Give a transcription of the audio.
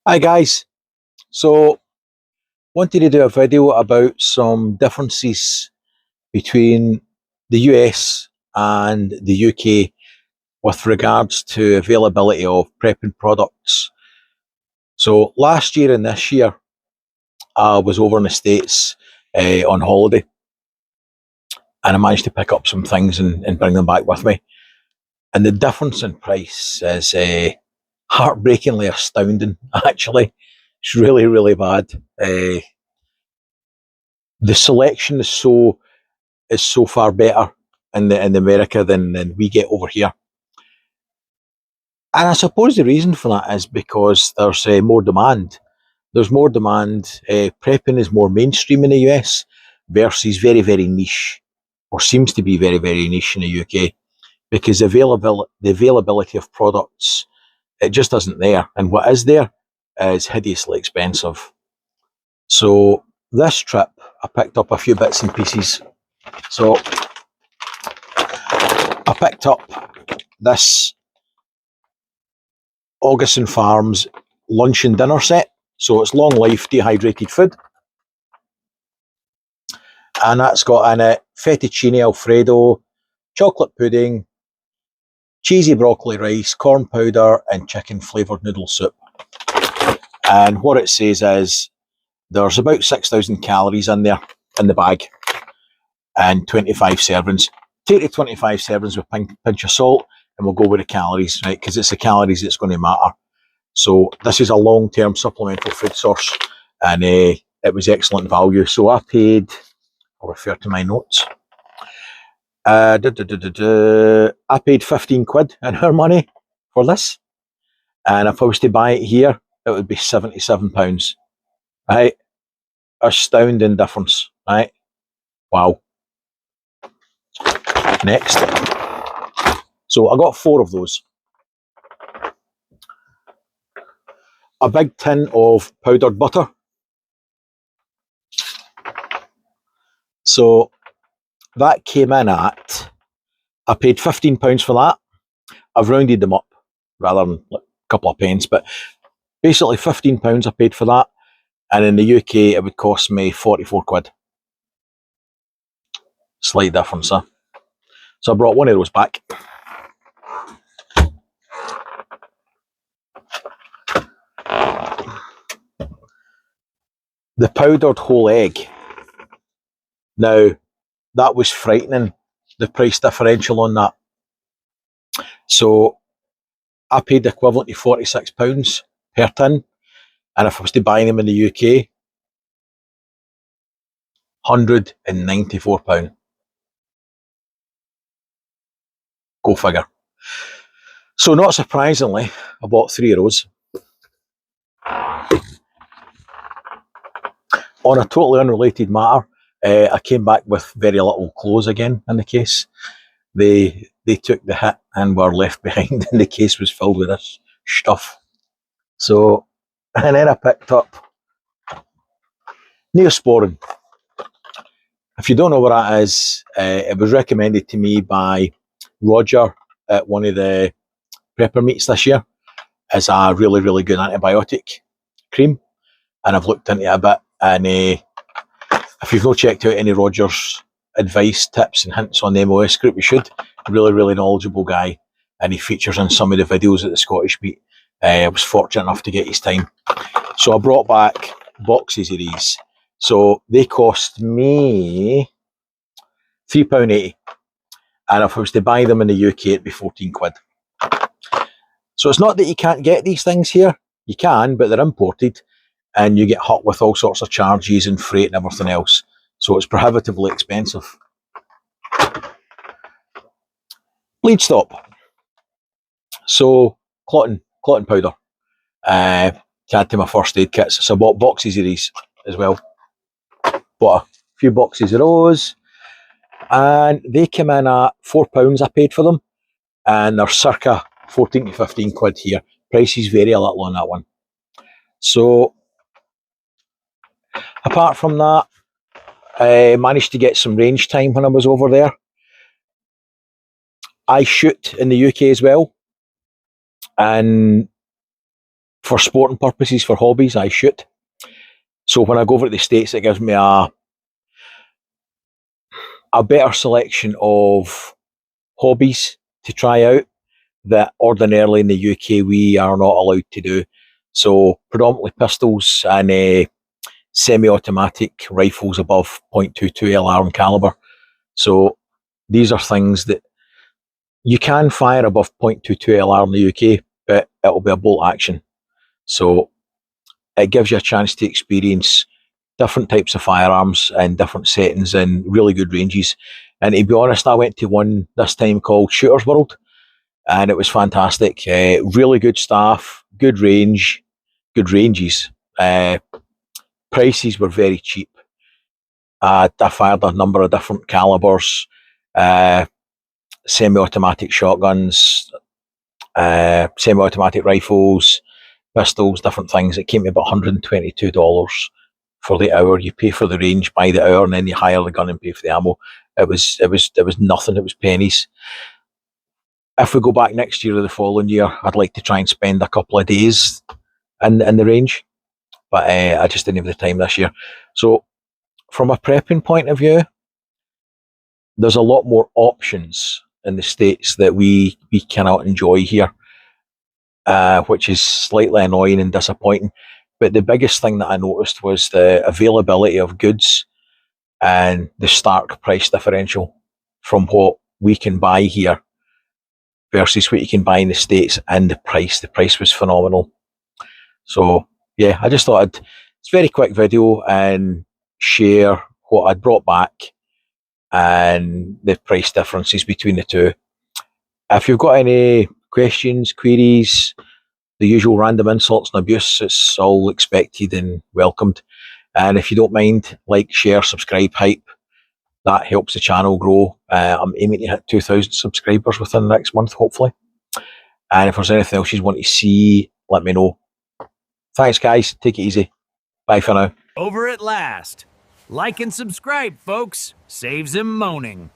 Hi guys, so wanted to do a video about some differences between the US and the UK with regards to availability of prepping products. So last year and this year I was over in the States on holiday, and I managed to pick up some things and bring them back with me. And the difference in price is heartbreakingly astounding, actually. It's really, really bad. The selection is so far better in America than we get over here. And I suppose the reason for that is because there's more demand. There's more demand. Prepping is more mainstream in the US versus very, very niche, or seems to be very, very niche in the UK, because the availability of products, it just isn't there. And what is there is hideously expensive. So this trip, I picked up a few bits and pieces. So I picked up this Augustin Farms lunch and dinner set. So it's long life dehydrated food. And that's got in it fettuccine Alfredo, chocolate pudding, cheesy broccoli rice, corn powder, and chicken flavoured noodle soup. And what it says is there's about 6,000 calories in there, in the bag, and 25 servings. Take the 25 servings with a pinch of salt, and we'll go with the calories, right? Because it's the calories that's going to matter. So this is a long-term supplemental food source, and it was excellent value. So I paid, I'll refer to my notes, I paid 15 quid in our money for this. And if I was to buy it here, it would be £77. Right? Astounding difference, right? Wow. Next. So I got 4 of those. A big tin of powdered butter. So that came in at, I paid £15 for that. I've rounded them up rather than like a couple of pence, but basically £15 I paid for that. And in the UK, it would cost me 44 quid. Slight difference, huh? So I brought one of those back. The powdered whole egg. Now, that was frightening, the price differential on that. So I paid the equivalent of £46 per tin. And if I was to buy them in the UK, £194. Go figure. So not surprisingly, I bought 3 of those. On a totally unrelated matter, I came back with very little clothes again in the case. They took the hit and were left behind, and the case was filled with this stuff. So, and then I picked up Neosporin. If you don't know what that is, it was recommended to me by Roger at one of the prepper meets this year as a really, really good antibiotic cream. And I've looked into it a bit, and if you've not checked out any Roger's advice, tips and hints on the MOS group, you should. Really, really knowledgeable guy, and he features in some of the videos at the Scottish meet. I was fortunate enough to get his time. So I brought back boxes of these. So they cost me £3.80. And if I was to buy them in the UK, it'd be 14 quid. So it's not that you can't get these things here. You can, but they're imported, and you get hot with all sorts of charges and freight and everything else. So it's prohibitively expensive. Bleed stop. So clotting powder. To add to my first aid kits. So I bought boxes of these as well. Bought a few boxes of those. And they came in at £4 I paid for them. And they're circa 14 to 15 quid here. Prices vary a little on that one. So apart from that, I managed to get some range time when I was over there. I shoot in the UK as well, and for sporting purposes, for hobbies, I shoot. So when I go over to the States, it gives me a better selection of hobbies to try out that ordinarily in the UK we are not allowed to do. So predominantly pistols and semi-automatic rifles above .22 LRM caliber. So these are things that you can fire above .22 LR in the UK, but it'll be a bolt action. So it gives you a chance to experience different types of firearms and different settings and really good ranges. And to be honest, I went to one this time called Shooters World, and it was fantastic. Really good staff, good range, good ranges. Prices were very cheap. I fired a number of different calibers, semi-automatic shotguns, semi-automatic rifles, pistols, different things. It came to about $122 for the hour. You pay for the range by the hour, and then you hire the gun and pay for the ammo. It was nothing. It was pennies. If we go back next year or the following year, I'd like to try and spend a couple of days in the range, but I just didn't have the time this year. So, from a prepping point of view, there's a lot more options in the States that we cannot enjoy here, which is slightly annoying and disappointing. But the biggest thing that I noticed was the availability of goods and the stark price differential from what we can buy here versus what you can buy in the States, and the price. The price was phenomenal. So, yeah, I just thought it's a very quick video and share what I'd brought back and the price differences between the two. If you've got any questions, queries, the usual random insults and abuse, it's all expected and welcomed. And if you don't mind, like, share, subscribe, hype. That helps the channel grow. I'm aiming to hit 2,000 subscribers within the next month, hopefully. And if there's anything else you want to see, let me know. Thanks, guys. Take it easy. Bye for now. Over at last. Like and subscribe, folks. Saves him moaning.